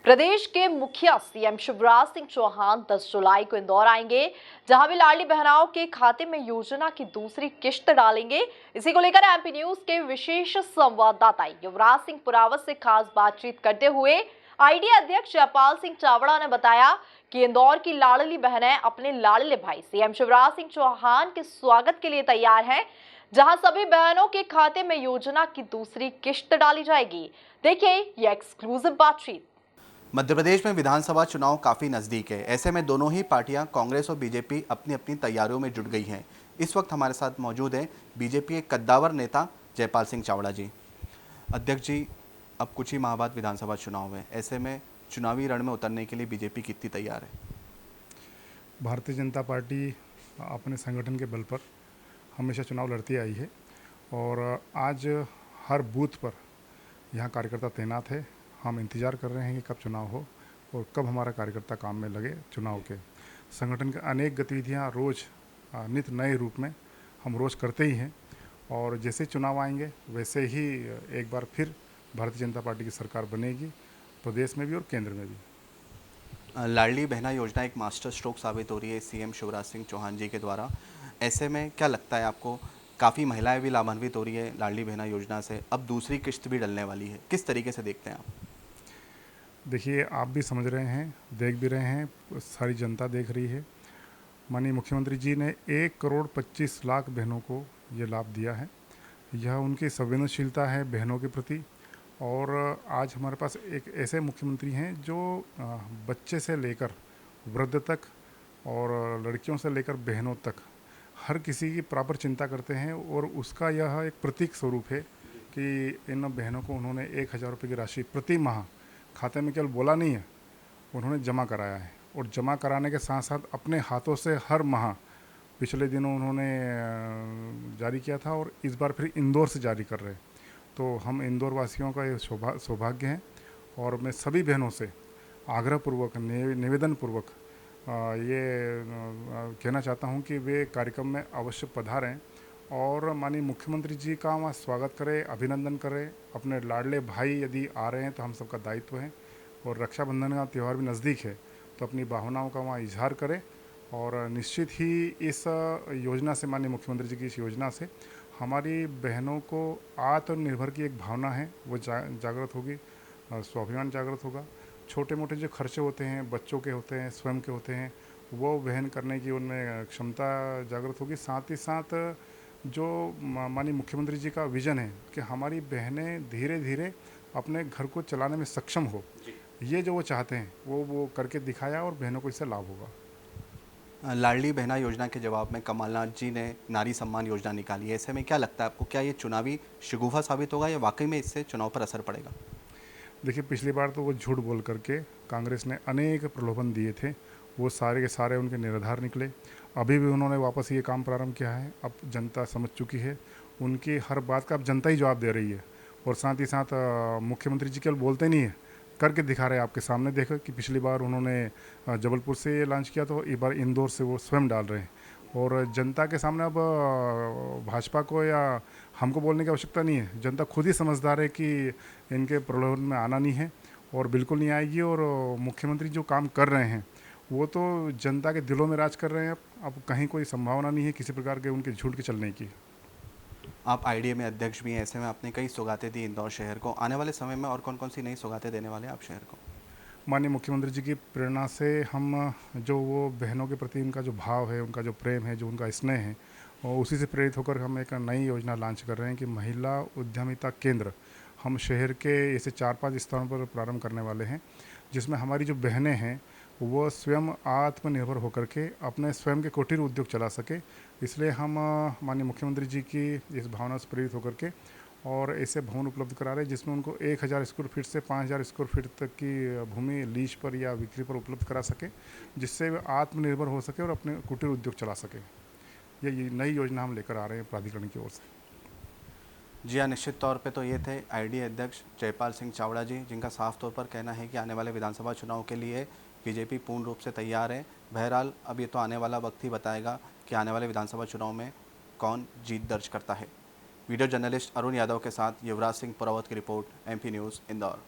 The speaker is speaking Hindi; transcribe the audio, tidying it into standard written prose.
प्रदेश के मुखिया सीएम शिवराज सिंह चौहान 10 जुलाई को इंदौर आएंगे, जहां वे लाडली बहनाओं के खाते में योजना की दूसरी किश्त डालेंगे। इसी को लेकर एमपी न्यूज के विशेष संवाददाता युवराज सिंह पुरावत से खास बातचीत करते हुए आईडिया अध्यक्ष जयपाल सिंह चावड़ा ने बताया कि इंदौर की लाडली बहनें अपने लाडले भाई सीएम शिवराज सिंह चौहान के स्वागत के लिए तैयार हैं, जहां सभी बहनों के खाते में योजना की दूसरी किश्त डाली जाएगी। देखिए ये एक्सक्लूसिव बातचीत। मध्य प्रदेश में विधानसभा चुनाव काफ़ी नज़दीक है। ऐसे में दोनों ही पार्टियां कांग्रेस और बीजेपी अपनी अपनी तैयारियों में जुट गई हैं। इस वक्त हमारे साथ मौजूद हैं बीजेपी के कद्दावर नेता जयपाल सिंह चावड़ा जी। अध्यक्ष जी, अब कुछ ही माह बाद विधानसभा चुनाव है। ऐसे में चुनावी रण में उतरने के लिए बीजेपी कितनी तैयार है? भारतीय जनता पार्टी अपने संगठन के बल पर हमेशा चुनाव लड़ती आई है और आज हर बूथ पर यहाँ कार्यकर्ता तैनात है। हम इंतज़ार कर रहे हैं कि कब चुनाव हो और कब हमारा कार्यकर्ता काम में लगे। चुनाव के संगठन के अनेक गतिविधियाँ रोज़ नित नए रूप में हम रोज़ करते ही हैं और जैसे चुनाव आएंगे वैसे ही एक बार फिर भारतीय जनता पार्टी की सरकार बनेगी, प्रदेश में भी और केंद्र में भी। लाडली बहना योजना एक मास्टर स्ट्रोक साबित हो रही है सीएम शिवराज सिंह चौहान जी के द्वारा। ऐसे में क्या लगता है आपको, काफ़ी महिलाएं भी लाभान्वित हो रही है लाडली बहना योजना से, अब दूसरी किश्त भी डलने वाली है, किस तरीके से देखते हैं आप? देखिए, आप भी समझ रहे हैं, देख भी रहे हैं, सारी जनता देख रही है। माननीय मुख्यमंत्री जी ने 1,25,00,000 बहनों को ये लाभ दिया है। यह उनकी संवेदनशीलता है बहनों के प्रति। और आज हमारे पास एक ऐसे मुख्यमंत्री हैं जो बच्चे से लेकर वृद्ध तक और लड़कियों से लेकर बहनों तक हर किसी की बराबर चिंता करते हैं और उसका यह एक प्रतीक स्वरूप है कि इन बहनों को उन्होंने 1,000 रुपये की राशि प्रति माह खाते में केवल बोला नहीं है, उन्होंने जमा कराया है। और जमा कराने के साथ साथ अपने हाथों से हर माह पिछले दिनों उन्होंने जारी किया था और इस बार फिर इंदौर से जारी कर रहे हैं। तो हम इंदौर वासियों का ये सौभाग्य है और मैं सभी बहनों से आग्रहपूर्वक निवेदनपूर्वक ये कहना चाहता हूँ कि वे कार्यक्रम में अवश्य पधारें और माननीय मुख्यमंत्री जी का वहाँ स्वागत करें, अभिनंदन करें। अपने लाडले भाई यदि आ रहे हैं तो हम सबका दायित्व है और रक्षाबंधन का त्यौहार भी नज़दीक है तो अपनी भावनाओं का वहाँ इजहार करें। और निश्चित ही इस योजना से, माननीय मुख्यमंत्री जी की इस योजना से हमारी बहनों को आत्मनिर्भर की एक भावना है वो जागृत होगी, स्वाभिमान जागृत होगा। छोटे मोटे जो खर्चे होते हैं, बच्चों के होते हैं, स्वयं के होते हैं, वो वहन करने की उनमें क्षमता जागृत होगी। साथ ही साथ जो माननीय मुख्यमंत्री जी का विज़न है कि हमारी बहनें धीरे धीरे अपने घर को चलाने में सक्षम हो, ये जो वो चाहते हैं वो करके दिखाया और बहनों को इससे लाभ होगा। लाडली बहना योजना के जवाब में कमलनाथ जी ने नारी सम्मान योजना निकाली है। ऐसे में क्या लगता है आपको, क्या ये चुनावी शगुफा साबित होगा या वाकई में इससे चुनाव पर असर पड़ेगा? देखिए, पिछली बार तो वो झूठ बोल करके कांग्रेस ने अनेक प्रलोभन दिए थे, वो सारे के सारे उनके निराधार निकले। अभी भी उन्होंने वापस ये काम प्रारंभ किया है। अब जनता समझ चुकी है, उनकी हर बात का अब जनता ही जवाब दे रही है। और साथ ही साथ मुख्यमंत्री जी केवल बोलते नहीं है, करके दिखा रहे हैं। आपके सामने देखो कि पिछली बार उन्होंने जबलपुर से लॉन्च किया, तो इस बार इंदौर से वो स्वयं डाल रहे हैं। और जनता के सामने अब भाजपा को या हमको बोलने की आवश्यकता नहीं है, जनता खुद ही समझदार है कि इनके प्रलोभन में आना नहीं है और बिल्कुल नहीं आएगी। और मुख्यमंत्री जो काम कर रहे हैं वो तो जनता के दिलों में राज कर रहे हैं। अब कहीं कोई संभावना नहीं है किसी प्रकार के उनके झूठ के चलने की। आप आईडीए में अध्यक्ष भी हैं, ऐसे में आपने कई सौगातें दी इंदौर शहर को। आने वाले समय में और कौन कौन सी नई सौगातें देने वाले हैं आप शहर को? माननीय मुख्यमंत्री जी की प्रेरणा से हम जो वो बहनों के प्रति उनका जो भाव है, उनका जो प्रेम है, जो उनका स्नेह है, और उसी से प्रेरित होकर हम एक नई योजना लॉन्च कर रहे हैं कि महिला उद्यमिता केंद्र हम शहर के ऐसे 4-5 स्थानों पर प्रारंभ करने वाले हैं, जिसमें हमारी जो बहनें हैं वो स्वयं आत्मनिर्भर होकर के अपने स्वयं के कुटीर उद्योग चला सके। इसलिए हम माननीय मुख्यमंत्री जी की इस भावना से प्रेरित होकर के और ऐसे भवन उपलब्ध करा रहे हैं जिसमें उनको 1,000 स्क्वायर फीट से 5,000 स्क्वायर फीट तक की भूमि लीज पर या बिक्री पर उपलब्ध करा सके, जिससे वे आत्मनिर्भर हो सके और अपने कुटीर उद्योग चला सके। ये नई योजना हम लेकर आ रहे हैं प्राधिकरण की ओर से। जी हाँ, निश्चित तौर पे तो ये थे आईडीए अध्यक्ष जयपाल सिंह चावड़ा जी, जिनका साफ तौर पर कहना है कि आने वाले विधानसभा चुनाव के लिए बीजेपी पूर्ण रूप से तैयार है। बहरहाल अब ये तो आने वाला वक्त ही बताएगा कि आने वाले विधानसभा चुनाव में कौन जीत दर्ज करता है। वीडियो जर्नलिस्ट अरुण यादव के साथ युवराज सिंह पुरावत की रिपोर्ट, एमपी न्यूज़ इंदौर।